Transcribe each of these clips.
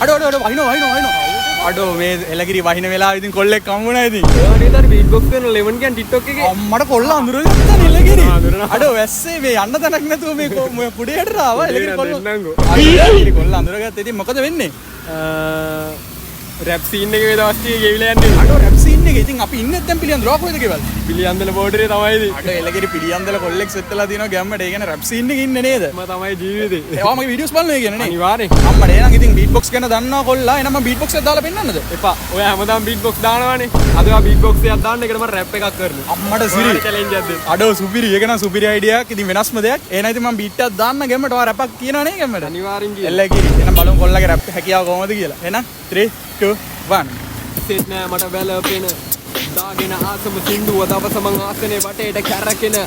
අඩෝ වහිනෝ අඩෝ මේ එලගිරි වහින වෙලාව ඉතින් කොල්ලෙක් හම්බුණා ඉතින් ඒවනේ තර බීට් බොක්ස් කරන 11 කියන TikTok එකේ අම්මට කොල්ල අඳුරගත්තා එලගිරි අඩෝ වැස්සේ මේ යන්න තැනක් නැතුව මේ පුඩේට ආවා එලගිරි කොල්ල අඳුරගත්තා ඉතින් මොකද වෙන්නේ රැප් සීන් එකේ දවස් ටික ගෙවිලා යන්නේ අඩෝ රැප් සීන් එකේ ඉතින් අපි ඉන්නේ දැන් පිළියන්දල කොහෙද ගෙවල් පිළියන්දල බෝඩරේ තමයි ඉතින් අඩෝ එලගිරි පිළියන්දල කොල්ලෙක් සෙට් වෙලා තියෙනවා ගැම්මට ඒ කියන්නේ රැප් සීන් එකේ ඉන්නේ නේද මම තමයි ජීවිතේ ඒවා මගේ වීඩියෝස් බලනවා කියන්නේ නේ අනිවාර්යෙන් අම්මට එහෙනම් ඉතින් බීට් බොක්ස් ගැන දන්නවා කොල්ලා එහෙනම් මම බීට් බොක්ස් එකක් දාලා පෙන්නන්නද එපා ඔය හැමදාම බීට් බොක්ස් දානවානේ අද ඔයා බීට් බොක්ස් එකක් දාන්න ඒකට මම රැප් එකක් කරනවා අම්මට සිරි චැලෙන්ජ් එකක් දෙන්න අඩෝ සුපිරි ඒක නම් සුපිරි අයිඩියාවක් ඉතින් වෙනස්ම දෙයක් එහෙනම් ඉතින් මම බීට් එකක් දාන්න ගැම්මට ඔයා රැපක් කියනවා නේ ගැම්මට අනිවාර්යෙන් කියන්න එලගිරි එහෙනම් බලමු කොල්ලාගේ රැප් හැකියාව කොහොමද කියලා එහෙනම් 3 2 1 සෙට් නෑ මට වැළපෙන දාගෙන ආසම සින්දුව දවස මං ආසනේ වටේට කැරකෙන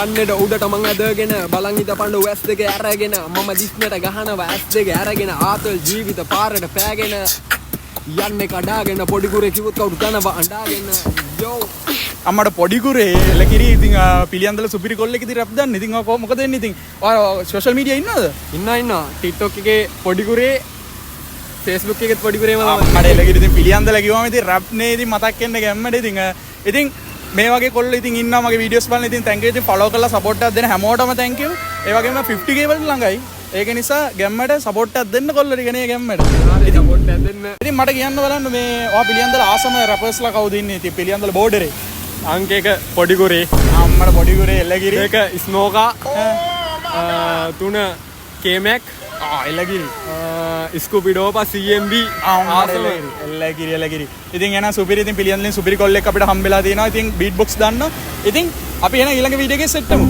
යන්නේද උඩට මං ඇදගෙන බලන් ඉඳපන්ඩ වැස් දෙක ඇරගෙන මම දිස්නට ගහනවා ඇස් දෙක ඇරගෙන ආතල් ජීවිත පාරට පෑගෙන යන්නේ කඩාගෙන පොඩි කුරේ කිව්වොත් කවුරු දනවා අඬාගෙන යෝ අම්මට පොඩි කුරේ එලකිරි ඉතින් පිළියන්දල සුපිරි කොල්ලෙක් ඉතින් රැප් දන්න ඉතින් ඔය මොකද වෙන්නේ ඉතින් ඔය සෝෂල් මීඩියා ඉන්නවද ඉන්නවා TikTok එකේ පොඩි කුරේ Facebook එකෙත් පොඩි කුරේම තමයි මට එලකිරි ඉතින් පිළියන්දල කිව්වම ඉතින් රැප් නේ ඉතින් මතක් වෙන්න ගැම්මට ඉතින් මේ වගේ කොල්ලෝ ඉතින් ඉන්නවා මගේ වීඩියෝස් බලන ඉතින් thank you ඉතින් follow කරලා support එකක් දෙන හැමෝටම thank you ඒ වගේම 50k වලට ළඟයි ඒක නිසා ගැම්මට support එකක් දෙන්න කොල්ලෝ ටික නේ ගැම්මට ඉතින් support එකක් දෙන්න ඉතින් මට කියන්න බලන්න මේ ඔයා පිළියන්දල ආසම රැපර්ස්ලා කවුද ඉන්නේ ඉතින් පිළියන්දල බෝඩරේ අංක එක පොඩි කුරේ අම්මට පොඩි කුරේ එලකිරි ඒක ස්මෝකා 3 K-Mac එලකිරි ස්කූපිඩෝපා CMB එලකිරි ඉතින් එන සුපිරි ඉතින් පිළියන්දලෙන් සුපිරි කොල්ලෙක් අපිට හම්බෙලා තියෙනවා ඉතින් බීට් බොක්ස් දාන්න ඉතින් අපි එන ඊළඟ වීඩියෝ එකේ සෙට් වෙමු